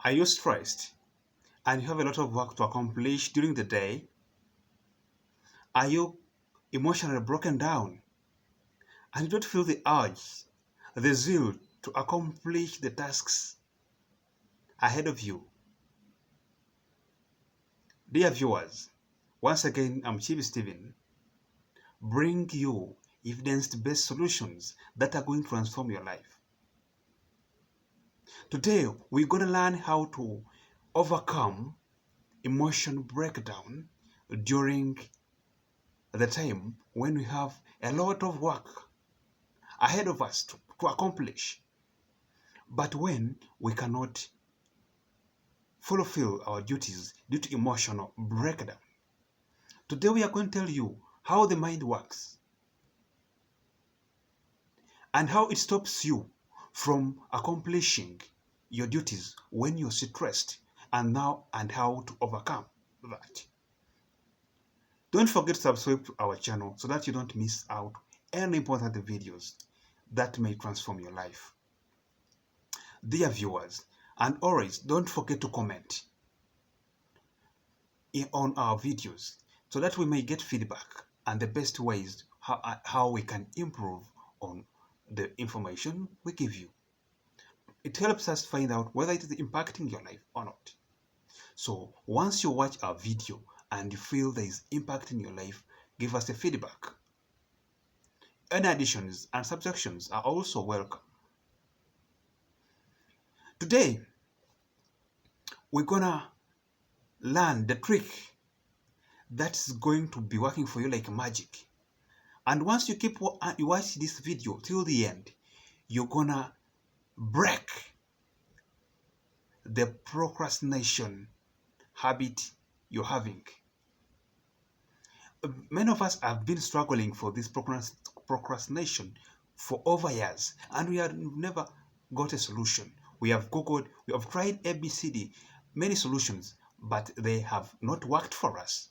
Are you stressed and you have a lot of work to accomplish during the day? Are you emotionally broken down and you don't feel the urge, the zeal to accomplish the tasks ahead of you? Dear viewers, once again, I'm Chief Steven, bring you evidence-based solutions that are going to transform your life. Today, we're going to learn how to overcome emotion breakdown during the time when we have a lot of work ahead of us to accomplish, but when we cannot fulfill our duties due to emotional breakdown. Today we are going to tell you how the mind works and how it stops you from accomplishing your duties when you're stressed, and how to overcome that. Don't forget to subscribe to our channel so that you don't miss out any important videos that may transform your life. Dear viewers, and always don't forget to comment on our videos so that we may get feedback and the best ways how we can improve on the information we give you. It helps us find out whether it is impacting your life or not. So once you watch our video and you feel there is impact in your life, give us a feedback. Any additions and subtractions are also welcome. Today, we're gonna learn the trick that's going to be working for you like magic. And once you watch this video till the end, you're gonna break the procrastination habit you're having. Many of us have been struggling for this procrastination for over years, and we have never got a solution. We have Googled, we have tried ABCD, many solutions, but they have not worked for us.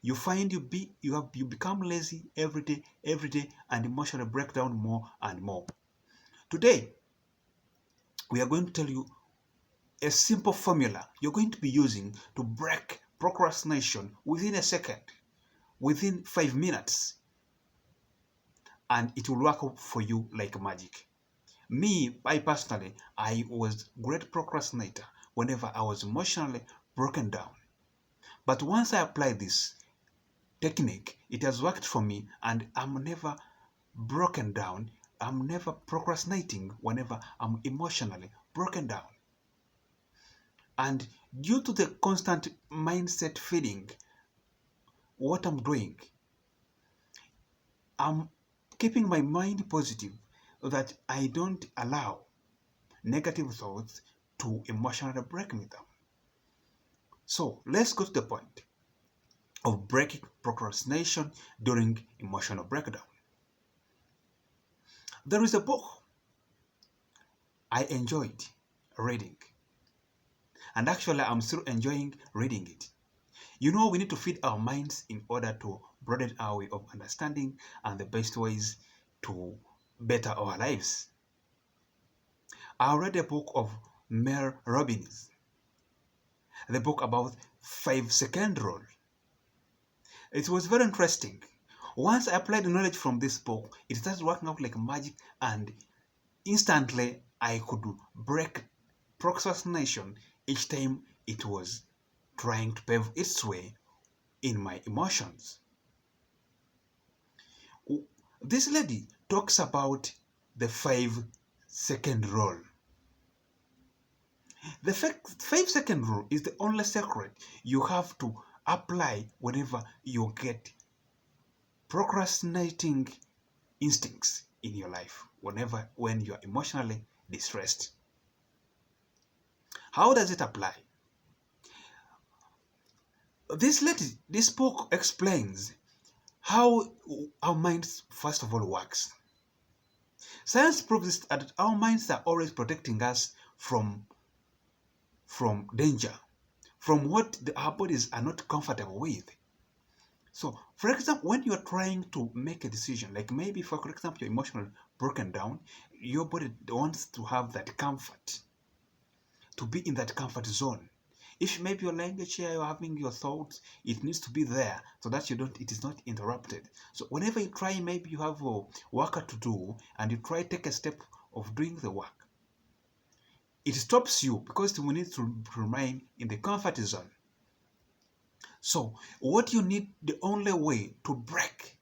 You find you become lazy every day, and emotionally break down more and more. Today, we are going to tell you a simple formula you're going to be using to break procrastination within a second, within 5 minutes, and it will work for you like magic. I personally, I was a great procrastinator whenever I was emotionally broken down. But once I applied this technique, it has worked for me, and I'm never broken down. I'm never procrastinating whenever I'm emotionally broken down. And due to the constant mindset feeding, what I'm doing, I'm keeping my mind positive so that I don't allow negative thoughts to emotionally break me down. So let's go to the point of breaking procrastination during emotional breakdown. There is a book I enjoyed reading, and actually I'm still enjoying reading it. You know, we need to feed our minds in order to broaden our way of understanding and the best ways to better our lives. I read a book of Mel Robbins, the book about 5-second rule. It was very interesting. Once I applied the knowledge from this book, it started working out like magic, and instantly I could break procrastination each time it was trying to pave its way in my emotions. This lady talks about the 5-second rule. The 5-second rule is the only secret you have to apply whenever you get procrastinating instincts in your life, when you are emotionally distressed. How does it apply? This book explains how our minds first of all works. Science proves that our minds are always protecting us from danger, from what our bodies are not comfortable with. So, for example, when you are trying to make a decision, like maybe, for example, you're emotionally broken down, your body wants to have that comfort. to be in that comfort zone. If maybe you're lying in a chair, you're having your thoughts, it needs to be there so that it is not interrupted. So whenever you try, maybe you have a work to do and you try take a step of doing the work, it stops you because we need to remain in the comfort zone. So what you need, the only way to break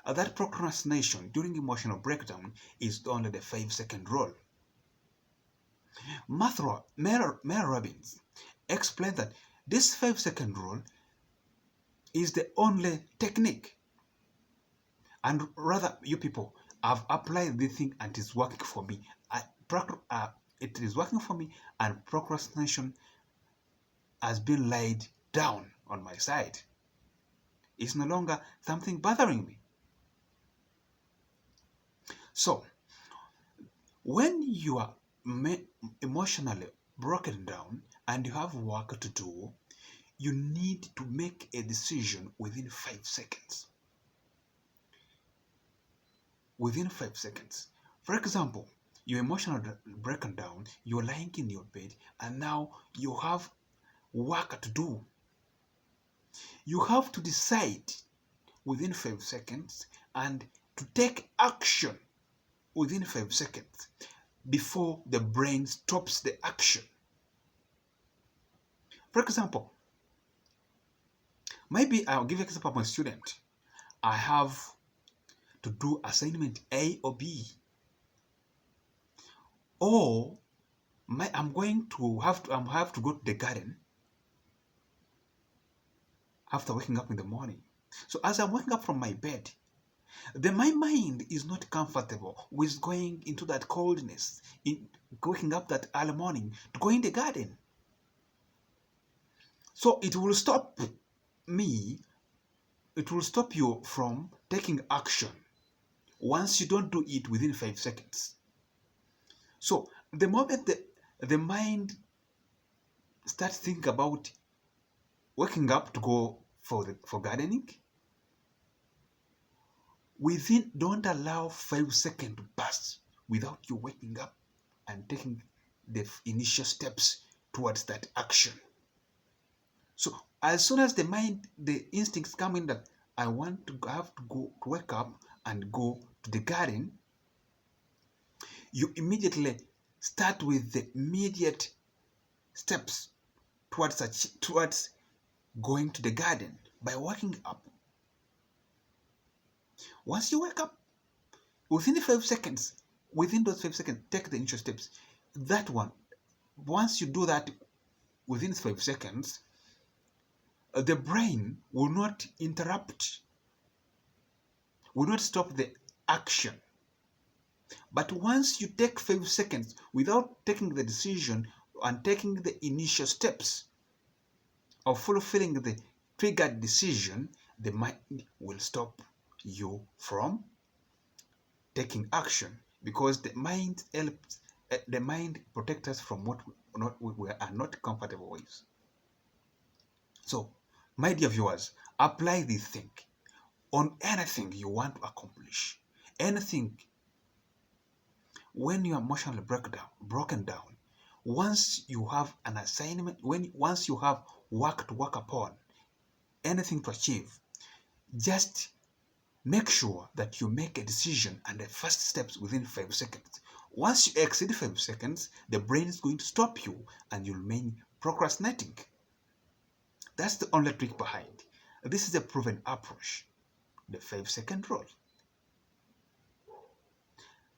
that procrastination during emotional breakdown is only the 5-second rule. Mel Robbins explained that this 5-second rule is the only technique. And rather, you people have applied this thing and it is working for me. It is working for me, and procrastination has been laid down on my side. It's no longer something bothering me. So, when you are emotionally broken down and you have work to do, you need to make a decision within 5 seconds. Within 5 seconds. For example, you're emotionally broken down, you're lying in your bed, and now you have work to do. You have to decide within 5 seconds and to take action within 5 seconds before the brain stops the action. For example, maybe I'll give an example of my student. I have to do assignment A or B, or I'm going to have to go to the garden after waking up in the morning. So as I'm waking up from my bed, my mind is not comfortable with going into that coldness, in waking up that early morning to go in the garden. So it will stop you from taking action once you don't do it within 5 seconds. So the moment the mind starts thinking about waking up to go for gardening, don't allow 5 seconds to pass without you waking up and taking the initial steps towards that action. So as soon as the instincts come in that I want to have to go to wake up and go to the garden, you immediately start with the immediate steps towards going to the garden by waking up. Once you wake up, within those 5 seconds, take the initial steps. That one, once you do that within 5 seconds, the brain will not stop the action. But once you take 5 seconds without taking the decision and taking the initial steps of fulfilling the triggered decision, the mind will stop you from taking action, because the mind protects us from what we are not comfortable with. So, my dear viewers, apply this thing on anything you want to accomplish. Anything. When you are emotionally broken down, once you have an assignment, once you have work to work upon, anything to achieve, just make sure that you make a decision and the first steps within 5 seconds. Once you exceed 5 seconds, the brain is going to stop you and you remain procrastinating. That's the only trick behind. This is a proven approach, the 5-second rule.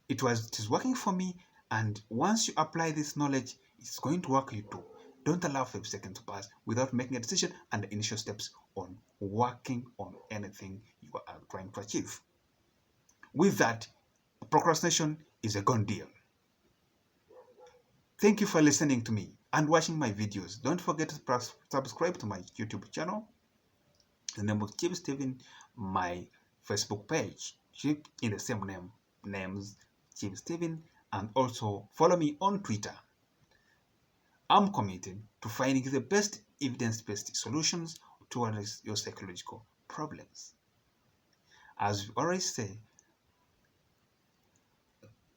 It is working for me, and once you apply this knowledge, it's going to work for you too. Don't allow 5 seconds to pass without making a decision and the initial steps on working on anything you are trying to achieve. With that, procrastination is a gone deal. Thank you for listening to me and watching my videos. Don't forget to subscribe to my YouTube channel. The name of Chief Steven, my Facebook page, keep in the same names, Chief Steven, and also follow me on Twitter. I'm committed to finding the best evidence-based solutions towards your psychological problems. As we always say,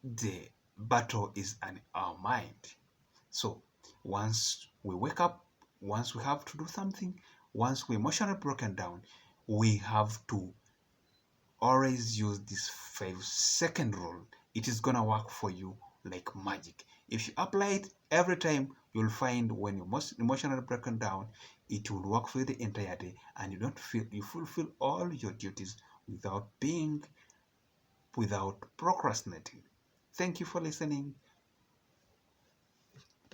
the battle is in our mind. So Once we wake up, once we have to do something, once we're emotionally broken down, we have to always use this 5-second rule. It is gonna work for you like magic. If you apply it every time, you'll find when you're most emotionally broken down, it will work for you the entire day, and you fulfill all your duties without procrastinating. Thank you for listening.